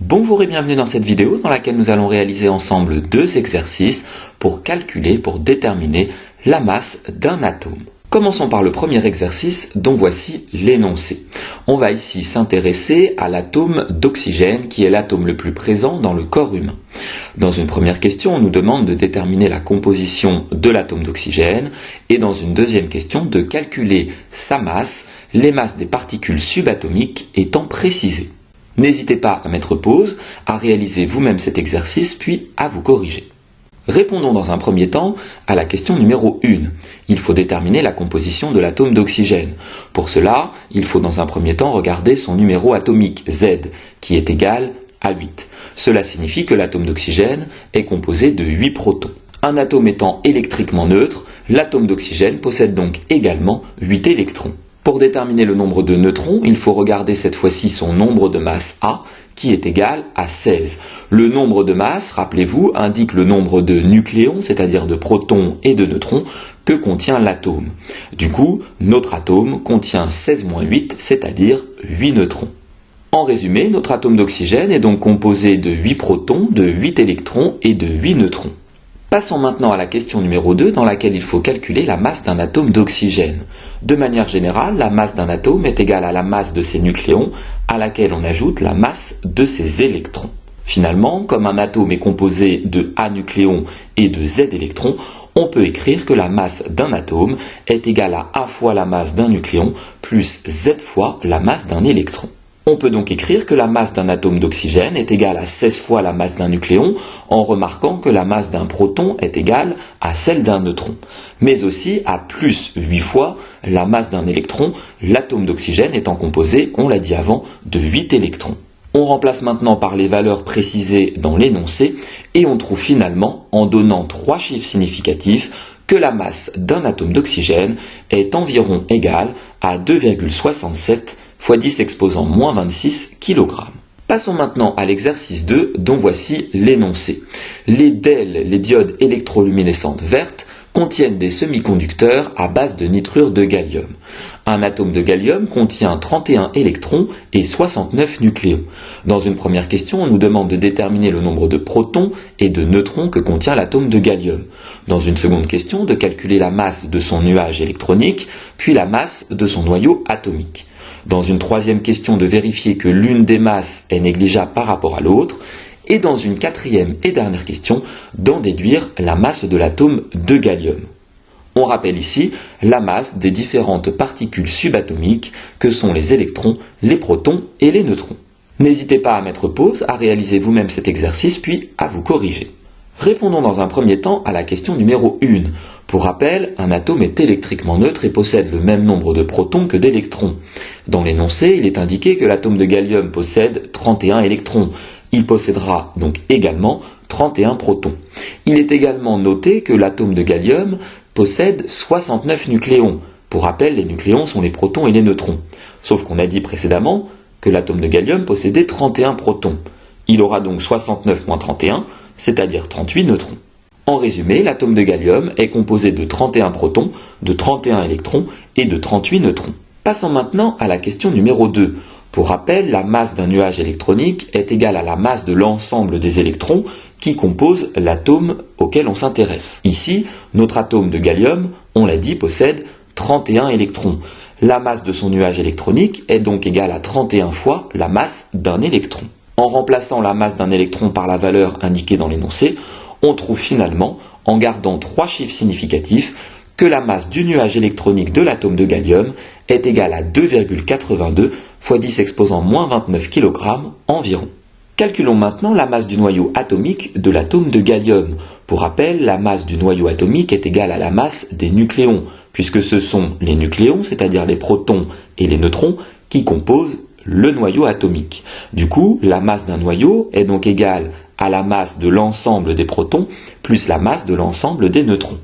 Bonjour et bienvenue dans cette vidéo dans laquelle nous allons réaliser ensemble deux exercices pour déterminer la masse d'un atome. Commençons par le premier exercice dont voici l'énoncé. On va ici s'intéresser à l'atome d'oxygène qui est l'atome le plus présent dans le corps humain. Dans une première question, on nous demande de déterminer la composition de l'atome d'oxygène et dans une deuxième question de calculer sa masse, les masses des particules subatomiques étant précisées. N'hésitez pas à mettre pause, à réaliser vous-même cet exercice, puis à vous corriger. Répondons dans un premier temps à la question numéro 1. Il faut déterminer la composition de l'atome d'oxygène. Pour cela, il faut dans un premier temps regarder son numéro atomique Z, qui est égal à 8. Cela signifie que l'atome d'oxygène est composé de 8 protons. Un atome étant électriquement neutre, l'atome d'oxygène possède donc également 8 électrons. Pour déterminer le nombre de neutrons, il faut regarder cette fois-ci son nombre de masse A, qui est égal à 16. Le nombre de masse, rappelez-vous, indique le nombre de nucléons, c'est-à-dire de protons et de neutrons, que contient l'atome. Du coup, notre atome contient 16-8, c'est-à-dire 8 neutrons. En résumé, notre atome d'oxygène est donc composé de 8 protons, de 8 électrons et de 8 neutrons. Passons maintenant à la question numéro 2 dans laquelle il faut calculer la masse d'un atome d'oxygène. De manière générale, la masse d'un atome est égale à la masse de ses nucléons à laquelle on ajoute la masse de ses électrons. Finalement, comme un atome est composé de A nucléons et de Z électrons, on peut écrire que la masse d'un atome est égale à A fois la masse d'un nucléon plus Z fois la masse d'un électron. On peut donc écrire que la masse d'un atome d'oxygène est égale à 16 fois la masse d'un nucléon, en remarquant que la masse d'un proton est égale à celle d'un neutron, mais aussi à plus 8 fois la masse d'un électron, l'atome d'oxygène étant composé, on l'a dit avant, de 8 électrons. On remplace maintenant par les valeurs précisées dans l'énoncé, et on trouve finalement, en donnant 3 chiffres significatifs, que la masse d'un atome d'oxygène est environ égale à 2,67 fois 10 exposant moins 26 kg. Passons maintenant à l'exercice 2 dont voici l'énoncé. Les DEL, les diodes électroluminescentes vertes, contiennent des semi-conducteurs à base de nitrure de gallium. Un atome de gallium contient 31 électrons et 69 nucléons. Dans une première question, on nous demande de déterminer le nombre de protons et de neutrons que contient l'atome de gallium. Dans une seconde question, de calculer la masse de son nuage électronique, puis la masse de son noyau atomique. Dans une troisième question, de vérifier que l'une des masses est négligeable par rapport à l'autre. Et dans une quatrième et dernière question, d'en déduire la masse de l'atome de gallium. On rappelle ici la masse des différentes particules subatomiques que sont les électrons, les protons et les neutrons. N'hésitez pas à mettre pause, à réaliser vous-même cet exercice, puis à vous corriger. Répondons dans un premier temps à la question numéro 1. Pour rappel, un atome est électriquement neutre et possède le même nombre de protons que d'électrons. Dans l'énoncé, il est indiqué que l'atome de gallium possède 31 électrons. Il possédera donc également 31 protons. Il est également noté que l'atome de gallium possède 69 nucléons. Pour rappel, les nucléons sont les protons et les neutrons. Sauf qu'on a dit précédemment que l'atome de gallium possédait 31 protons. Il aura donc 69 moins 31, c'est-à-dire 38 neutrons. En résumé, l'atome de gallium est composé de 31 protons, de 31 électrons et de 38 neutrons. Passons maintenant à la question numéro 2. Pour rappel, la masse d'un nuage électronique est égale à la masse de l'ensemble des électrons qui composent l'atome auquel on s'intéresse. Ici, notre atome de gallium, on l'a dit, possède 31 électrons. La masse de son nuage électronique est donc égale à 31 fois la masse d'un électron. En remplaçant la masse d'un électron par la valeur indiquée dans l'énoncé, on trouve finalement, en gardant 3 chiffres significatifs, que la masse du nuage électronique de l'atome de gallium est égale à 2,82 fois 10 exposant moins 29 kg environ. Calculons maintenant la masse du noyau atomique de l'atome de gallium. Pour rappel, la masse du noyau atomique est égale à la masse des nucléons, puisque ce sont les nucléons, c'est-à-dire les protons et les neutrons, qui composent le noyau atomique. Du coup, la masse d'un noyau est donc égale à la masse de l'ensemble des protons plus la masse de l'ensemble des neutrons.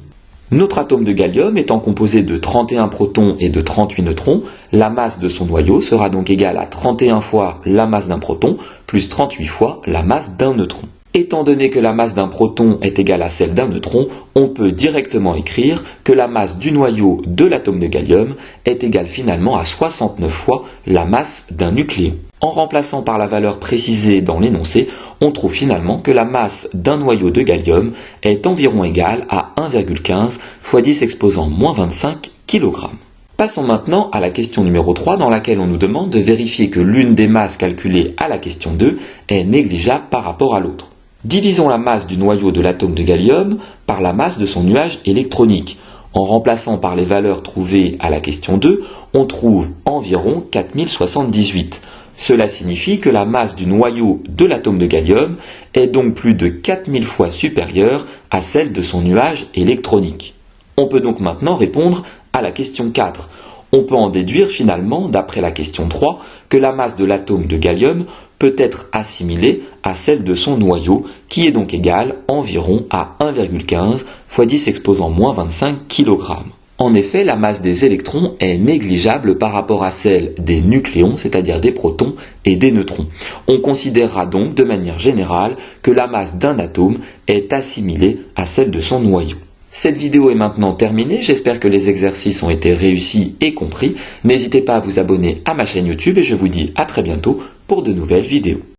Notre atome de gallium étant composé de 31 protons et de 38 neutrons, la masse de son noyau sera donc égale à 31 fois la masse d'un proton plus 38 fois la masse d'un neutron. Étant donné que la masse d'un proton est égale à celle d'un neutron, on peut directement écrire que la masse du noyau de l'atome de gallium est égale finalement à 69 fois la masse d'un nucléon. En remplaçant par la valeur précisée dans l'énoncé, on trouve finalement que la masse d'un noyau de gallium est environ égale à 1,15 x 10 exposant moins 25 kg. Passons maintenant à la question numéro 3 dans laquelle on nous demande de vérifier que l'une des masses calculées à la question 2 est négligeable par rapport à l'autre. Divisons la masse du noyau de l'atome de gallium par la masse de son nuage électronique. En remplaçant par les valeurs trouvées à la question 2, on trouve environ 4078. Cela signifie que la masse du noyau de l'atome de gallium est donc plus de 4000 fois supérieure à celle de son nuage électronique. On peut donc maintenant répondre à la question 4. On peut en déduire finalement, d'après la question 3, que la masse de l'atome de gallium peut être assimilée à celle de son noyau, qui est donc égale environ à 1,15 x 10 exposant moins 25 kg. En effet, la masse des électrons est négligeable par rapport à celle des nucléons, c'est-à-dire des protons et des neutrons. On considérera donc de manière générale que la masse d'un atome est assimilée à celle de son noyau. Cette vidéo est maintenant terminée, j'espère que les exercices ont été réussis et compris. N'hésitez pas à vous abonner à ma chaîne YouTube et je vous dis à très bientôt pour de nouvelles vidéos.